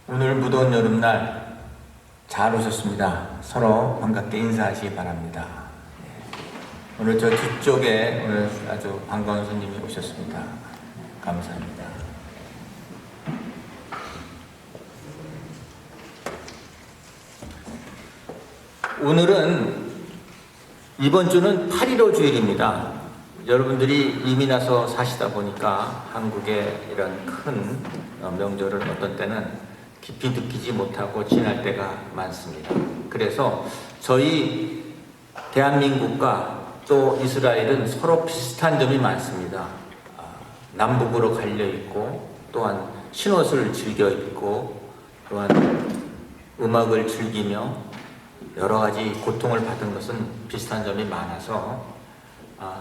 오늘 무더운 여름날 잘 오셨습니다. 서로 반갑게 인사하시기 바랍니다. 오늘 저 뒤쪽에 오늘 아주 반가운 손님이 오셨습니다. 감사합니다. 오늘은 이번 주는 8.15 주일입니다. 여러분들이 이민 와서 사시다 보니까 한국의 이런 큰 명절을 어떤 때는 깊이 느끼지 못하고 지날 때가 많습니다. 그래서 저희 대한민국과 또 이스라엘은 서로 비슷한 점이 많습니다. 남북으로 갈려 있고, 또한 신옷을 즐겨 입고, 또한 음악을 즐기며 여러 가지 고통을 받은 것은 비슷한 점이 많아서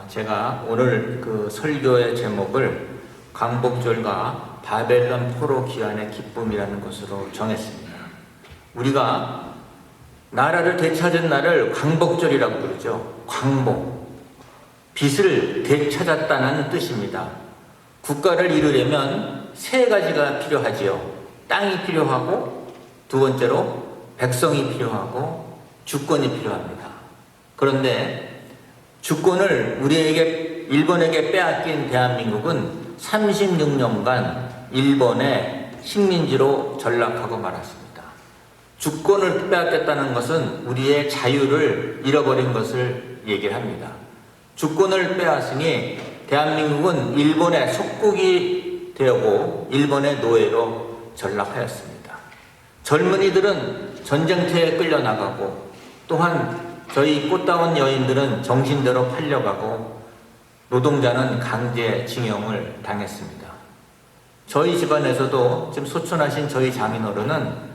제가 오늘 그 설교의 제목을 광복절과 바벨론 포로 귀환의 기쁨이라는 것으로 정했습니다. 우리가 나라를 되찾은 날을 광복절이라고 부르죠. 광복, 빛을 되찾았다는 뜻입니다. 국가를 이루려면 세 가지가 필요하지요. 땅이 필요하고, 두 번째로 백성이 필요하고, 주권이 필요합니다. 그런데 주권을 일본에게 빼앗긴 대한민국은 36년간 일본의 식민지로 전락하고 말았습니다. 주권을 빼앗겼다는 것은 우리의 자유를 잃어버린 것을 얘기합니다. 주권을 빼앗으니 대한민국은 일본의 속국이 되고 일본의 노예로 전락하였습니다. 젊은이들은 전쟁터에 끌려나가고, 또한 저희 꽃다운 여인들은 정신대로 팔려가고, 노동자는 강제징용을 당했습니다. 저희 집안에서도 지금 소천하신 저희 장인어른은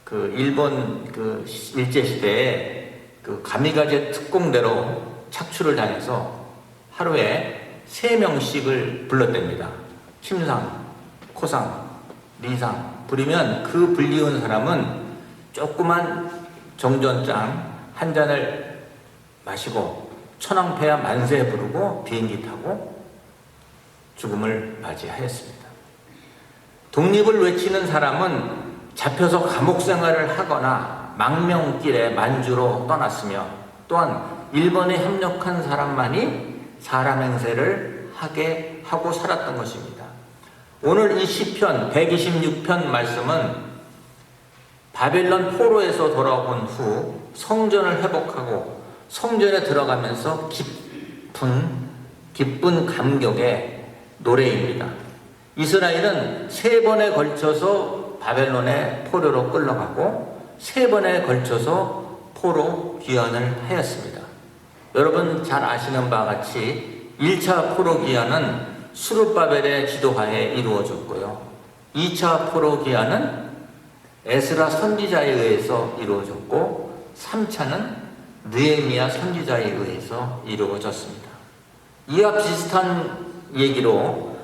그 일본 그 일제시대에 그 가미가제 특공대로 착출을 당해서 하루에 3명씩을 불렀답니다. 침상, 코상, 리상 부리면 그 불리운 사람은 조그만 정전장 한 잔을 마시고 천황폐하 만세 부르고 비행기 타고 죽음을 맞이하였습니다. 독립을 외치는 사람은 잡혀서 감옥 생활을 하거나 망명길에 만주로 떠났으며, 또한 일본에 협력한 사람만이 사람 행세를 하게 하고 살았던 것입니다. 오늘 이 시편 126편 말씀은 바벨론 포로에서 돌아온 후 성전을 회복하고 성전에 들어가면서 기쁜 감격의 노래입니다. 이스라엘은 3번에 걸쳐서 바벨론의 포로로 끌려가고 3번에 걸쳐서 포로 귀환을 하였습니다. 여러분 잘 아시는 바와 같이 1차 포로 귀환은 수르바벨의 지도하에 이루어졌고요. 2차 포로 귀환은 에스라 선지자에 의해서 이루어졌고, 3차는 느헤미야 선지자에 의해서 이루어졌습니다. 이와 비슷한 얘기로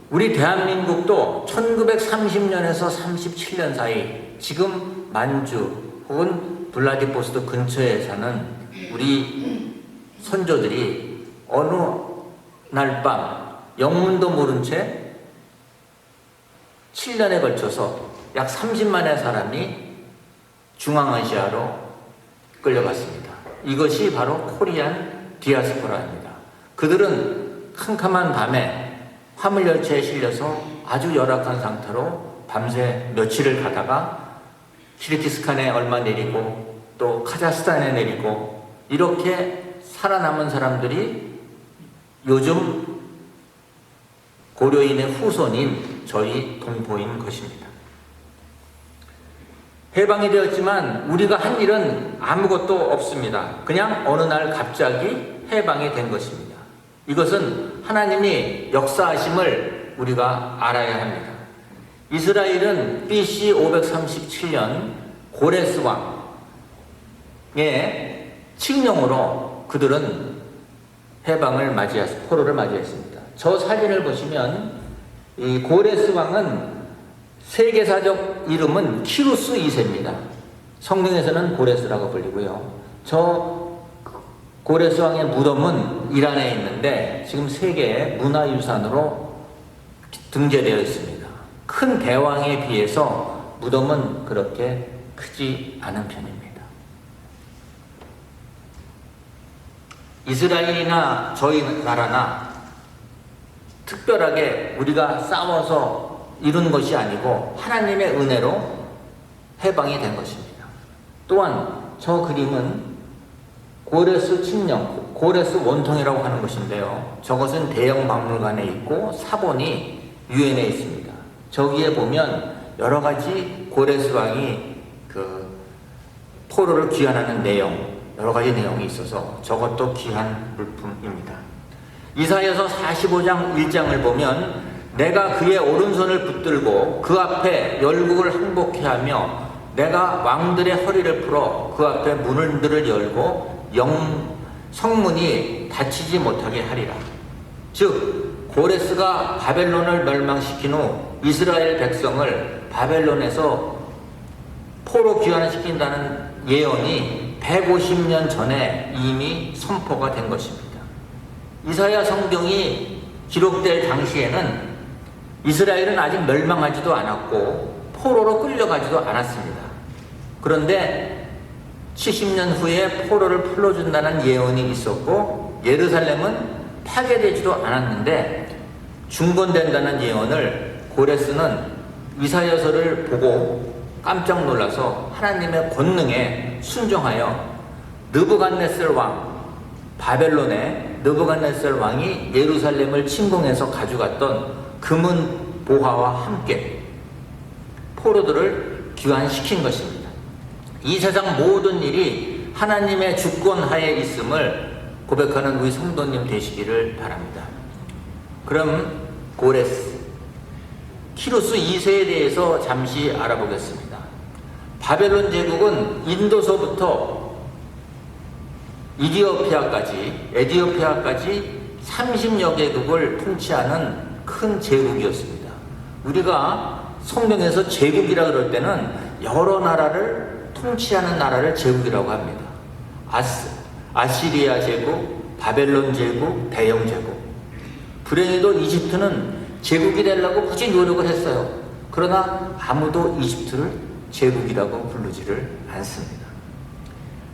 우리 대한민국도 1930년에서 37년 사이 지금 만주 혹은 블라디보스토크 근처에 사는 우리 선조들이 어느 날 밤 영문도 모른 채 7년에 걸쳐서 약 30만의 사람이 중앙아시아로 끌려갔습니다. 이것이 바로 코리안 디아스포라입니다. 그들은 캄캄한 밤에 화물열차에 실려서 아주 열악한 상태로 밤새 며칠을 가다가 키르기스탄에 얼마 내리고 또 카자흐스탄에 내리고, 이렇게 살아남은 사람들이 요즘 고려인의 후손인 저희 동포인 것입니다. 해방이 되었지만 우리가 한 일은 아무것도 없습니다. 그냥 어느 날 갑자기 해방이 된 것입니다. 이것은 하나님이 역사하심을 우리가 알아야 합니다. 이스라엘은 BC 537년 고레스 왕의 칙령으로 그들은 포로를 맞이했습니다. 저 사진을 보시면 이 고레스 왕은 세계사적 이름은 키루스 2세입니다. 성경에서는 고레스라고 불리고요. 저 고레스 왕의 무덤은 이란에 있는데 지금 세계 문화유산으로 등재되어 있습니다. 큰 대왕에 비해서 무덤은 그렇게 크지 않은 편입니다. 이스라엘이나 저희 나라나 특별하게 우리가 싸워서 이룬 것이 아니고 하나님의 은혜로 해방이 된 것입니다. 또한 저 그림은 고레스 침령, 고레스 원통이라고 하는 것인데요. 저것은 대형 박물관에 있고 사본이 유엔에 있습니다. 저기에 보면 여러 가지 고레스 왕이 포로를 귀환하는 내용, 여러 가지 내용이 있어서 저것도 귀한 물품입니다. 이사야서 45장 1장을 보면 내가 그의 오른손을 붙들고 그 앞에 열국을 항복케 하며 내가 왕들의 허리를 풀어 그 앞에 문들을 열고 성문이 닫히지 못하게 하리라. 즉 고레스가 바벨론을 멸망시킨 후 이스라엘 백성을 바벨론에서 포로 귀환시킨다는 예언이 150년 전에 이미 선포가 된 것입니다. 이사야 성경이 기록될 당시에는 이스라엘은 아직 멸망하지도 않았고 포로로 끌려가지도 않았습니다. 그런데 70년 후에 포로를 풀어준다는 예언이 있었고 예루살렘은 파괴되지도 않았는데 중건된다는 예언을 고레스는 이사야서를 보고 깜짝 놀라서 하나님의 권능에 순종하여 느부갓네살 왕, 바벨론의 느부갓네살 왕이 예루살렘을 침공해서 가져갔던 금은 보화와 함께 포로들을 귀환시킨 것입니다. 이 세상 모든 일이 하나님의 주권하에 있음을 고백하는 우리 성도님 되시기를 바랍니다. 그럼 고레스, 키루스 2세에 대해서 잠시 알아보겠습니다. 바벨론 제국은 인도서부터 에디오피아까지 30여 개국을 통치하는 큰 제국이었습니다. 우리가 성경에서 제국이라 그럴 때는 여러 나라를 통치하는 나라를 제국이라고 합니다. 아시리아 제국, 바벨론 제국, 대영 제국. 불행히도 이집트는 제국이 되려고 굳이 노력을 했어요. 그러나 아무도 이집트를 제국이라고 부르지를 않습니다.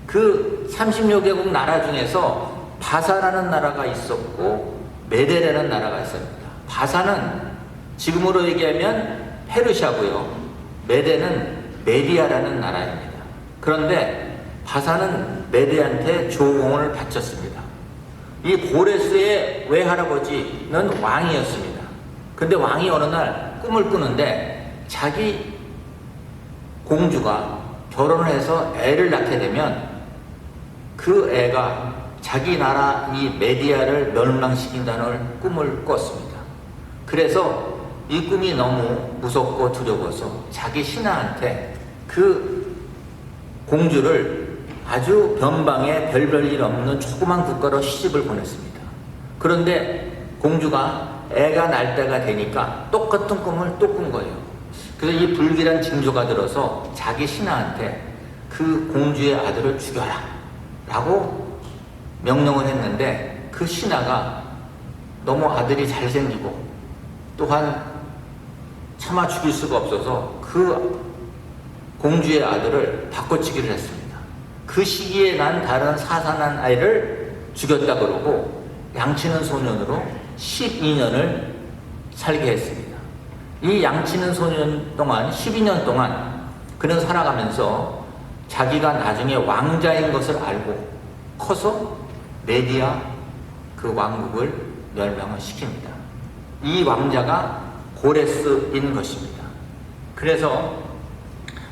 그 30여 개국 나라 중에서 바사라는 나라가 있었고 메데라는 나라가 있습니다. 바사는 지금으로 얘기하면 페르시아고요. 메데는 메디아라는 나라입니다. 그런데 바사는 메데한테 조공을 바쳤습니다. 이 고레스의 외할아버지는 왕이었습니다. 근데 왕이 어느 날 꿈을 꾸는데 자기 공주가 결혼을 해서 애를 낳게 되면 그 애가 자기 나라 이 메디아를 멸망시킨다는 꿈을 꿨습니다. 그래서 이 꿈이 너무 무섭고 두려워서 자기 신하한테 그 공주를 아주 변방에 별별 없는 조그만 국가로 시집을 보냈습니다. 그런데 공주가 애가 날 때가 되니까 똑같은 꿈을 또 꾼 거예요. 그래서 이 불길한 징조가 들어서 자기 신하한테 그 공주의 아들을 죽여라 라고 명령을 했는데 그 신하가 너무 아들이 잘생기고 또한 차마 죽일 수가 없어서 그 공주의 아들을 바꿔치기를 했습니다. 그 시기에 난 다른 사산한 아이를 죽였다 그러고 양치는 소년으로 12년을 살게 했습니다. 이 양치는 소년 동안 12년 동안 그는 살아가면서 자기가 나중에 왕자인 것을 알고 커서 메디아 그 왕국을 멸망을 시킵니다. 이 왕자가 고레스인 것입니다. 그래서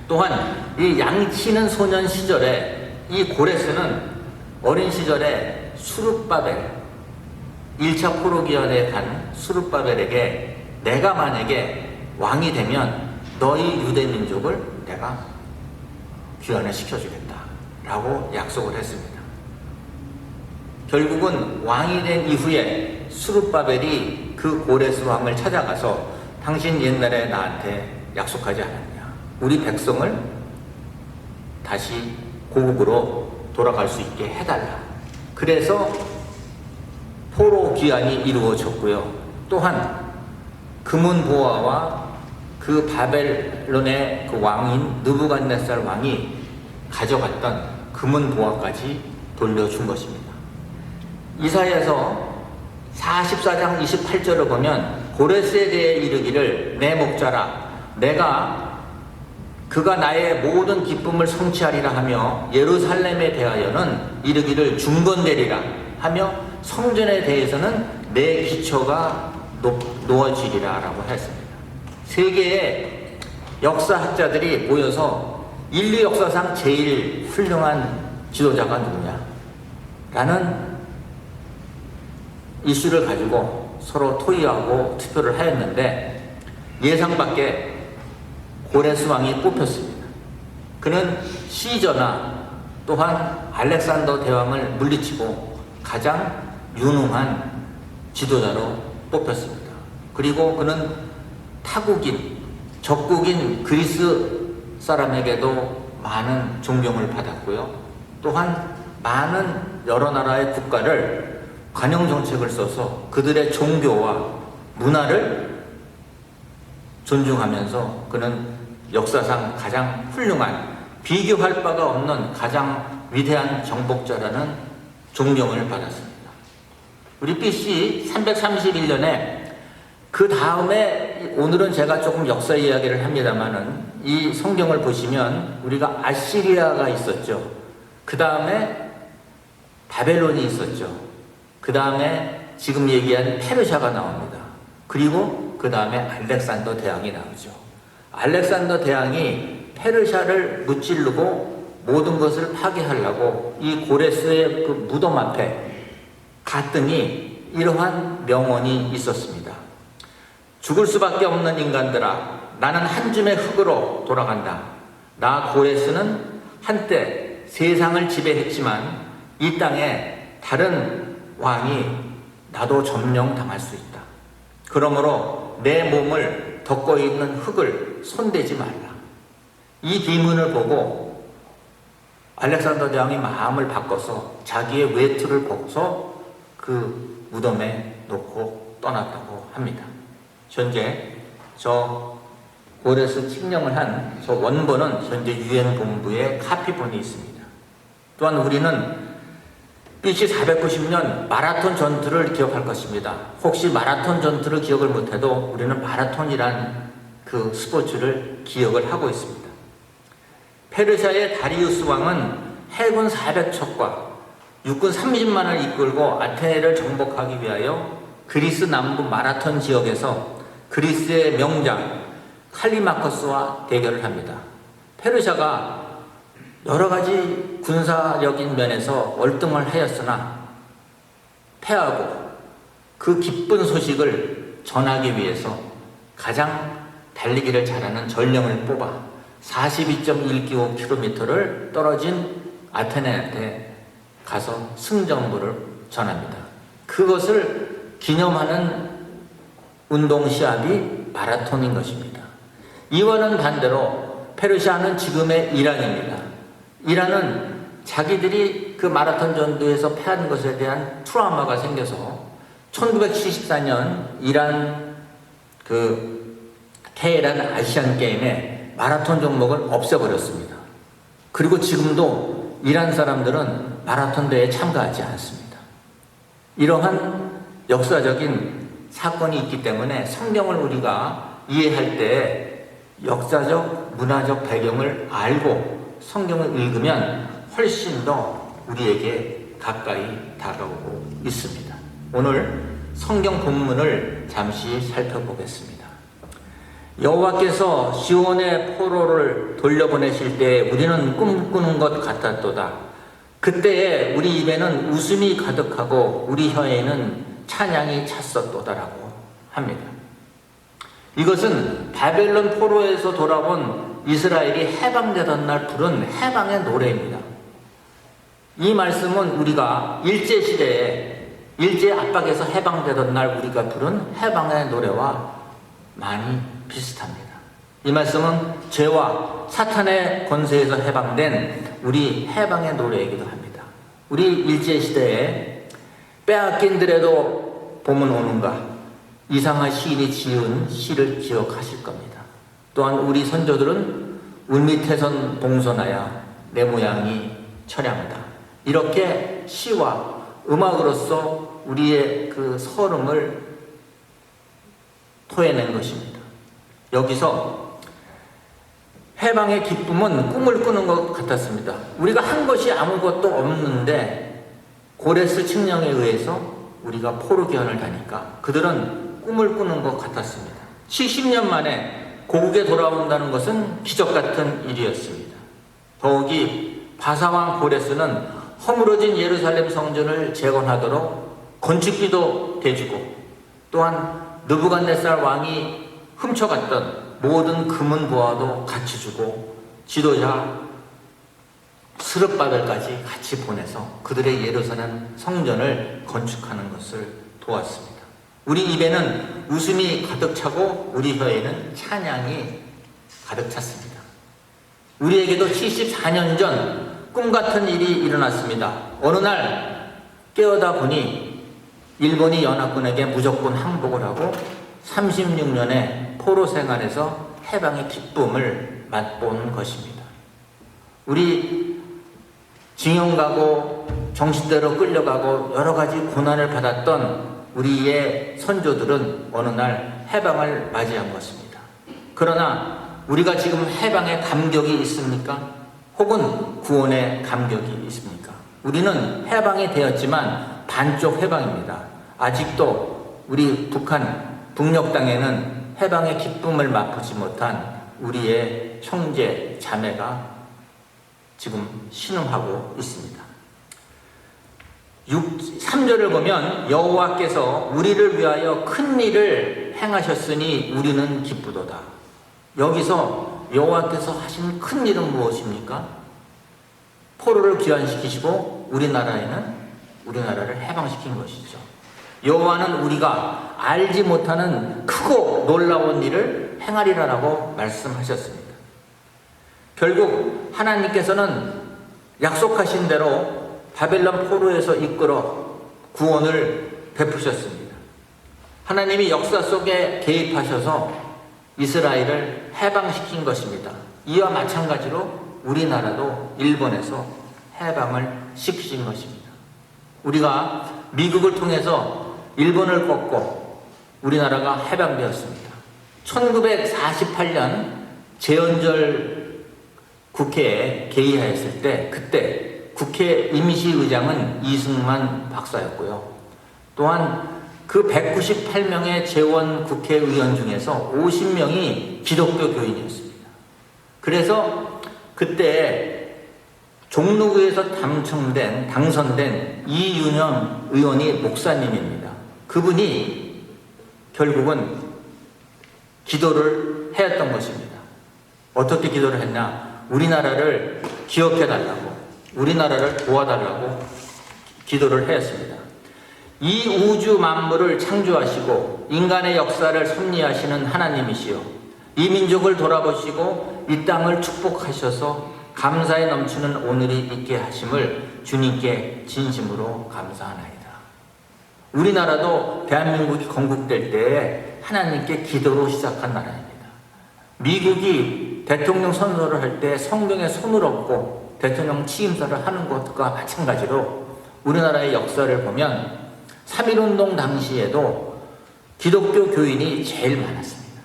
또한 이 양치는 소년 시절에 이 고레스는 어린 시절에 수룹바벨 1차 포로기환에 간 수룹바벨에게 내가 만약에 왕이 되면 너희 유대민족을 내가 귀환을 시켜주겠다 라고 약속을 했습니다. 결국은 왕이 된 이후에 수룹바벨이 그 고레스 왕을 찾아가서 당신 옛날에 나한테 약속하지 않았냐, 우리 백성을 다시 고국으로 돌아갈 수 있게 해달라. 그래서 포로 귀환이 이루어졌고요. 또한 금은 보화와 그 바벨론의 그 왕인 느부갓네살 왕이 가져갔던 금은 보화까지 돌려준 것입니다. 이사야서 44장 28절을 보면 고레스에 대해 이르기를 내 목자라 그가 나의 모든 기쁨을 성취하리라 하며 예루살렘에 대하여는 이르기를 중건되리라 하며 성전에 대해서는 내 기초가 놓아지리라 라고 했습니다. 세계의 역사학자들이 모여서 인류 역사상 제일 훌륭한 지도자가 누구냐 라는 이슈를 가지고 서로 토의하고 투표를 하였는데 예상밖에 고레스 왕이 뽑혔습니다. 그는 시저나 또한 알렉산더 대왕을 물리치고 가장 유능한 지도자로 뽑혔습니다. 그리고 그는 타국인, 적국인 그리스 사람에게도 많은 존경을 받았고요. 또한 많은 여러 나라의 국가를 관용 정책을 써서 그들의 종교와 문화를 존중하면서 그는 역사상 가장 훌륭한 비교할 바가 없는 가장 위대한 정복자라는 존경을 받았습니다. 우리 BC 331년에 그 다음에 오늘은 제가 조금 역사 이야기를 합니다만은 이 성경을 보시면 우리가 아시리아가 있었죠. 그 다음에 바벨론이 있었죠. 그 다음에 지금 얘기한 페르시아가 나옵니다. 그리고 그 다음에 알렉산더 대왕이 나오죠. 알렉산더 대왕이 페르시아를 무찌르고 모든 것을 파괴하려고 이 고레스의 그 무덤 앞에 갔더니 이러한 명언이 있었습니다. 죽을 수밖에 없는 인간들아, 나는 한 줌의 흙으로 돌아간다. 나 고레스는 한때 세상을 지배했지만 이 땅에 다른 왕이 나도 점령당할 수 있다. 그러므로 내 몸을 덮고 있는 흙을 손대지 말라. 이 비문을 보고 알렉산더 대왕이 마음을 바꿔서 자기의 외투를 벗어 그 무덤에 놓고 떠났다고 합니다. 현재 저 고레스 칙령을 한 저 원본은 현재 유엔 본부에 카피본이 있습니다. 또한 우리는 BC 490년 마라톤 전투를 기억할 것입니다. 혹시 마라톤 전투를 기억을 못해도 우리는 마라톤이란 그 스포츠를 기억을 하고 있습니다. 페르시아의 다리우스 왕은 해군 400척과 육군 30만을 이끌고 아테네를 정복하기 위하여 그리스 남부 마라톤 지역에서 그리스의 명장 칼리마커스와 대결을 합니다. 페르시아가 여러 가지 군사적인 면에서 월등을 하였으나 패하고 그 기쁜 소식을 전하기 위해서 가장 달리기를 잘하는 전령을 뽑아 42.195km를 떨어진 아테네한테 가서 승전부를 전합니다. 그것을 기념하는 운동 시합이 마라톤인 것입니다. 이와는 반대로 페르시아는 지금의 이란입니다. 이란은 자기들이 그 마라톤 전투에서 패한 것에 대한 트라우마가 생겨서 1974년 이란 그 테헤란 아시안 게임에 마라톤 종목을 없애버렸습니다. 그리고 지금도 이란 사람들은 마라톤 대회에 참가하지 않습니다. 이러한 역사적인 사건이 있기 때문에 성경을 우리가 이해할 때 역사적, 문화적 배경을 알고 성경을 읽으면 훨씬 더 우리에게 가까이 다가오고 있습니다. 오늘 성경 본문을 잠시 살펴보겠습니다. 여호와께서 시온의 포로를 돌려보내실 때 우리는 꿈꾸는 것 같았도다. 그때에 우리 입에는 웃음이 가득하고 우리 혀에는 찬양이 찼었도다라고 합니다. 이것은 바벨론 포로에서 돌아온 이스라엘이 해방되던 날 부른 해방의 노래입니다. 이 말씀은 우리가 일제시대에 일제 압박에서 해방되던 날 우리가 부른 해방의 노래와 많이 비슷합니다. 이 말씀은 죄와 사탄의 권세에서 해방된 우리 해방의 노래이기도 합니다. 우리 일제시대에 빼앗긴들에도 봄은 오는가 이상한 시인이 지은 시를 기억하실 겁니다. 또한 우리 선조들은 울밑태선 봉선하야 내 모양이 처량하다. 이렇게 시와 음악으로서 우리의 그 서름을 토해낸 것입니다. 여기서 해방의 기쁨은 꿈을 꾸는 것 같았습니다. 우리가 한 것이 아무것도 없는데 고레스 칙령에 의해서 우리가 포르기원을 가니까 그들은 꿈을 꾸는 것 같았습니다. 70년 만에 고국에 돌아온다는 것은 기적 같은 일이었습니다. 더욱이 바사왕 고레스는 허물어진 예루살렘 성전을 재건하도록 건축비도 대주고 또한 느부갓네살 왕이 훔쳐갔던 모든 금은 보화도 같이 주고 지도자 스룹바벨까지 같이 보내서 그들의 예루살렘 성전을 건축하는 것을 도왔습니다. 우리 입에는 웃음이 가득 차고 우리 혀에는 찬양이 가득 찼습니다. 우리에게도 74년 전 꿈같은 일이 일어났습니다. 어느 날 깨어다 보니 일본이 연합군에게 무조건 항복을 하고 36년의 포로 생활에서 해방의 기쁨을 맛본 것입니다. 우리 징용 가고 정신대로 끌려가고 여러 가지 고난을 받았던 우리의 선조들은 어느 날 해방을 맞이한 것입니다. 그러나 우리가 지금 해방의 감격이 있습니까? 혹은 구원의 감격이 있습니까? 우리는 해방이 되었지만 반쪽 해방입니다. 아직도 우리 북녘 땅에는 해방의 기쁨을 맛보지 못한 우리의 형제 자매가 지금 신음하고 있습니다. 3절을 보면 여호와께서 우리를 위하여 큰 일을 행하셨으니 우리는 기쁘도다. 여기서 여호와께서 하신 큰 일은 무엇입니까? 포로를 귀환시키시고 우리나라를 해방시킨 것이죠. 여호와는 우리가 알지 못하는 크고 놀라운 일을 행하리라라고 말씀하셨습니다. 결국 하나님께서는 약속하신 대로 바벨론 포로에서 이끌어 구원을 베푸셨습니다. 하나님이 역사 속에 개입하셔서 이스라엘을 해방시킨 것입니다. 이와 마찬가지로 우리나라도 일본에서 해방을 시키신 것입니다. 우리가 미국을 통해서 일본을 꺾고 우리나라가 해방되었습니다. 1948년 제헌절 국회에 개의하였을 때 그때 국회 임시의장은 이승만 박사였고요. 또한 그 198명의 재원 국회의원 중에서 50명이 기독교 교인이었습니다. 그래서 그때 종로구에서 당선된 이윤영 의원이 목사님입니다. 그분이 결국은 기도를 하였던 것입니다. 어떻게 기도를 했나? 우리나라를 기억해달라고, 우리나라를 도와달라고 기도를 하였습니다. 이 우주 만물을 창조하시고 인간의 역사를 섭리하시는 하나님이시여, 이 민족을 돌아보시고 이 땅을 축복하셔서 감사에 넘치는 오늘이 있게 하심을 주님께 진심으로 감사하나이다. 우리나라도 대한민국이 건국될 때에 하나님께 기도로 시작한 나라입니다. 미국이 대통령 선거를 할 때 성경에 손을 얹고 대통령 취임사를 하는 것과 마찬가지로 우리나라의 역사를 보면 3.1운동 당시에도 기독교 교인이 제일 많았습니다.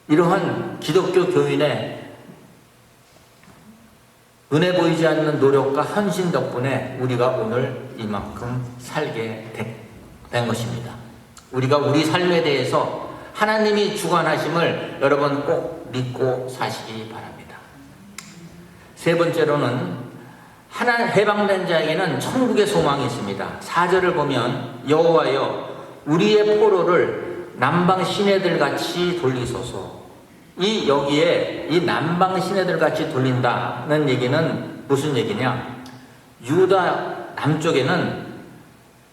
이러한 기독교 교인의 눈에 보이지 않는 노력과 헌신 덕분에 우리가 오늘 이만큼 살게 된 것입니다. 우리가 우리 삶에 대해서 하나님이 주관하심을 여러분 꼭 믿고 사시기 바랍니다. 세 번째로는 해방된 자에게는 천국의 소망이 있습니다. 4절을 보면 여호와여 우리의 포로를 남방 시내들 같이 돌리소서. 여기에 이 남방 시내들 같이 돌린다는 얘기는 무슨 얘기냐? 유다 남쪽에는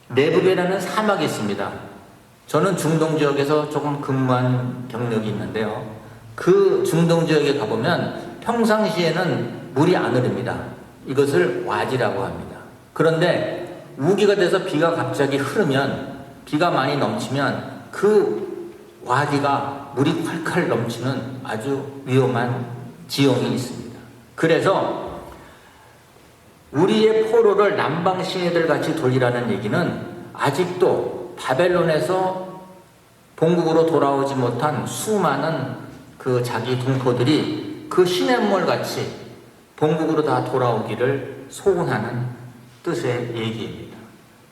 네브게라는 사막이 있습니다. 저는 중동 지역에서 조금 근무한 경력이 있는데요. 그 중동 지역에 가보면 평상시에는 물이 안 흐릅니다. 이것을 와지라고 합니다. 그런데 우기가 돼서 비가 갑자기 흐르면, 비가 많이 넘치면 그 와디가 물이 콸콸 넘치는 아주 위험한 지형이 있습니다. 그래서 우리의 포로를 남방 시내들 같이 돌리라는 얘기는 아직도 바벨론에서 본국으로 돌아오지 못한 수많은 그 자기 동포들이 그 시냇물 같이 본국으로 다 돌아오기를 소원하는 뜻의 얘기입니다.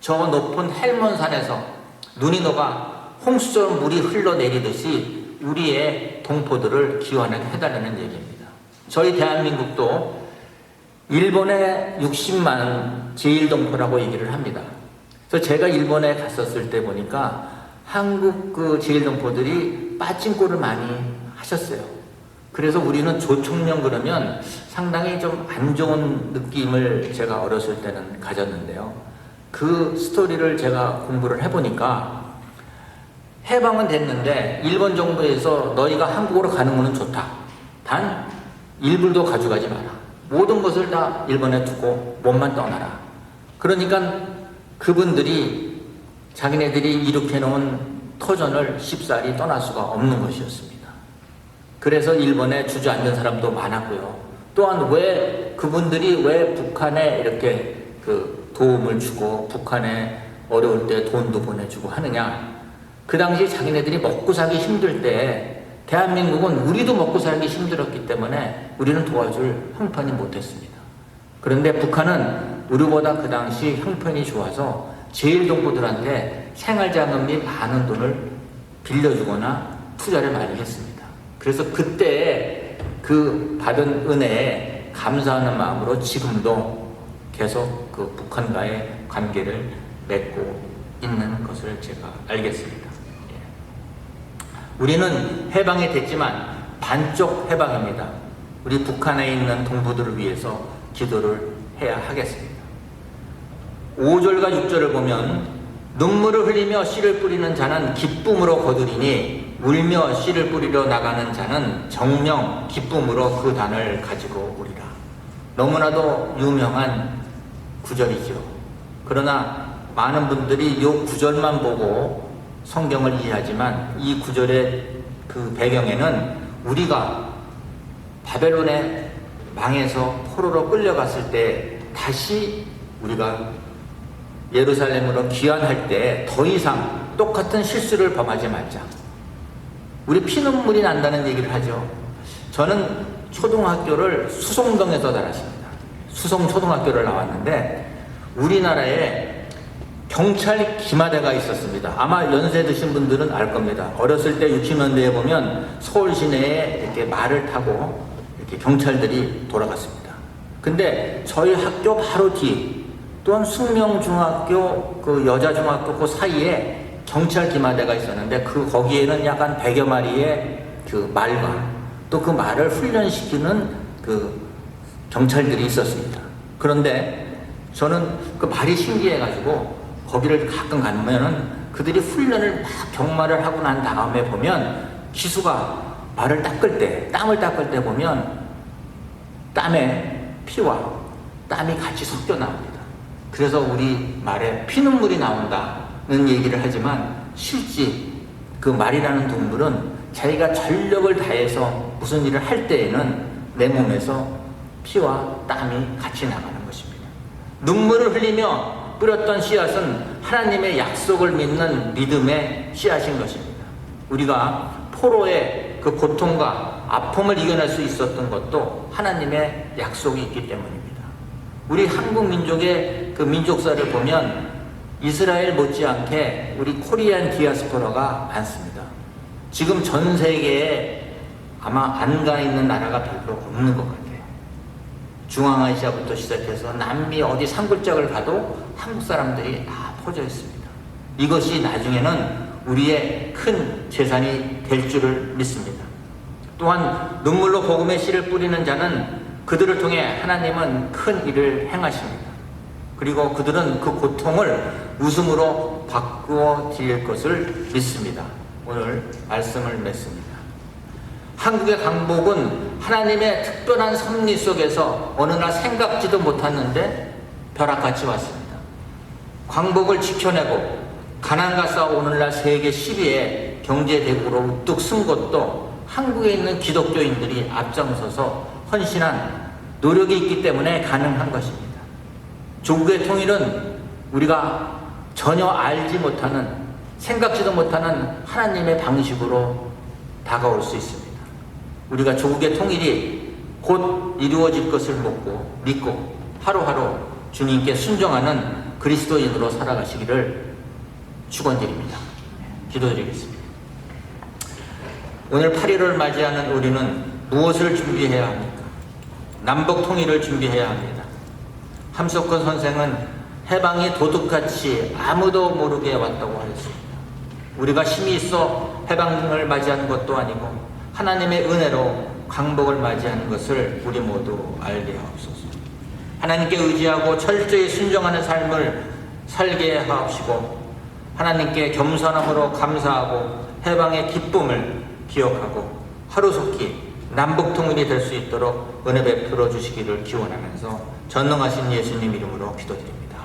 저 높은 헬몬산에서 눈이 녹아 홍수처럼 물이 흘러내리듯이 우리의 동포들을 기원하게 해달라는 얘기입니다. 저희 대한민국도 일본의 60만 제1동포라고 얘기를 합니다. 그래서 제가 일본에 갔었을 때 보니까 한국 그 제1동포들이 빠진꼴을 많이 하셨어요. 그래서 우리는 조총련 그러면 상당히 좀 안 좋은 느낌을 제가 어렸을 때는 가졌는데요. 그 스토리를 제가 공부를 해보니까 해방은 됐는데 일본 정부에서 너희가 한국으로 가는 것은 좋다. 단 1불도 가져가지 마라. 모든 것을 다 일본에 두고 몸만 떠나라. 그러니까 그분들이 자기네들이 이룩해 놓은 터전을 쉽사리 떠날 수가 없는 것이었습니다. 그래서 일본에 주저앉은 사람도 많았고요. 또한 왜 그분들이 왜 북한에 이렇게 그 도움을 주고 북한에 어려울 때 돈도 보내주고 하느냐. 그 당시 자기네들이 먹고 살기 힘들 때 대한민국은 우리도 먹고 살기 힘들었기 때문에 우리는 도와줄 형편이 못했습니다. 그런데 북한은 우리보다 그 당시 형편이 좋아서 제1동포들한테 생활자금 및 많은 돈을 빌려주거나 투자를 많이 했습니다. 그래서 그때 그 받은 은혜에 감사하는 마음으로 지금도 계속 그 북한과의 관계를 맺고 있는 것을 제가 알겠습니다. 우리는 해방이 됐지만 반쪽 해방입니다. 우리 북한에 있는 동포들을 위해서 기도를 해야 하겠습니다. 5절과 6절을 보면 눈물을 흘리며 씨를 뿌리는 자는 기쁨으로 거두리니 울며 씨를 뿌리러 나가는 자는 정령 기쁨으로 그 단을 가지고 오리라. 너무나도 유명한 구절이죠. 그러나 많은 분들이 이 구절만 보고 성경을 이해하지만 이 구절의 그 배경에는 우리가 바벨론에 망해서 포로로 끌려갔을 때 다시 우리가 예루살렘으로 귀환할 때 더 이상 똑같은 실수를 범하지 말자. 우리 피눈물이 난다는 얘기를 하죠. 저는 초등학교를 수송동에서 다녔습니다. 수송초등학교를 나왔는데 우리나라에 경찰 기마대가 있었습니다. 아마 연세 드신 분들은 알 겁니다. 어렸을 때 60년대에 보면 서울 시내에 이렇게 말을 타고 이렇게 경찰들이 돌아갔습니다. 근데 저희 학교 바로 뒤 또한 숙명중학교 그 여자중학교 그 사이에 경찰 기마대가 있었는데 거기에는 약간 100여 마리의 그 말과 또 그 말을 훈련시키는 그 경찰들이 있었습니다. 그런데 저는 그 말이 신기해가지고 거기를 가끔 가면은 그들이 훈련을 막 경마를 하고 난 다음에 보면 기수가 말을 닦을 때, 땀을 닦을 때 보면 땀에 피와 땀이 같이 섞여 나옵니다. 그래서 우리 말에 피눈물이 나온다는 얘기를 하지만 실제 그 말이라는 동물은 자기가 전력을 다해서 무슨 일을 할 때에는 내 몸에서 피와 땀이 같이 나가는 것입니다. 눈물을 흘리며 뿌렸던 씨앗은 하나님의 약속을 믿는 믿음의 씨앗인 것입니다. 우리가 포로의 그 고통과 아픔을 이겨낼 수 있었던 것도 하나님의 약속이 있기 때문입니다. 우리 한국 민족의 그 민족사를 보면 이스라엘 못지않게 우리 코리안 디아스포라가 많습니다. 지금 전 세계에 아마 안 가 있는 나라가 별로 없는 것 같아요. 중앙아시아부터 시작해서 남미 어디 산골짜기를 가도 한국 사람들이 다 퍼져 있습니다. 이것이 나중에는 우리의 큰 재산이 될 줄을 믿습니다. 또한 눈물로 복음의 씨를 뿌리는 자는 그들을 통해 하나님은 큰 일을 행하십니다. 그리고 그들은 그 고통을 웃음으로 바꾸어 드릴 것을 믿습니다. 오늘 말씀을 맺습니다. 한국의 강복은 하나님의 특별한 섭리 속에서 어느 날 생각지도 못했는데 벼락같이 왔습니다. 광복을 지켜내고 가난과 싸워 오늘날 세계 10위의 경제대국으로 우뚝 쓴 것도 한국에 있는 기독교인들이 앞장서서 헌신한 노력이 있기 때문에 가능한 것입니다. 조국의 통일은 우리가 전혀 알지 못하는, 생각지도 못하는 하나님의 방식으로 다가올 수 있습니다. 우리가 조국의 통일이 곧 이루어질 것을 믿고 하루하루 주님께 순종하는 그리스도인으로 살아가시기를 축원드립니다. 기도드리겠습니다. 오늘 8.15를 맞이하는 우리는 무엇을 준비해야 합니까? 남북 통일을 준비해야 합니다. 함석헌 선생은 해방이 도둑같이 아무도 모르게 왔다고 하였습니다. 우리가 힘이 있어 해방을 맞이하는 것도 아니고 하나님의 은혜로 강복을 맞이하는 것을 우리 모두 알게 하옵소서. 하나님께 의지하고 철저히 순종하는 삶을 살게 하옵시고 하나님께 겸손함으로 감사하고 해방의 기쁨을 기억하고 하루속히 남북통일이 될 수 있도록 은혜 베풀어 주시기를 기원하면서 전능하신 예수님 이름으로 기도드립니다.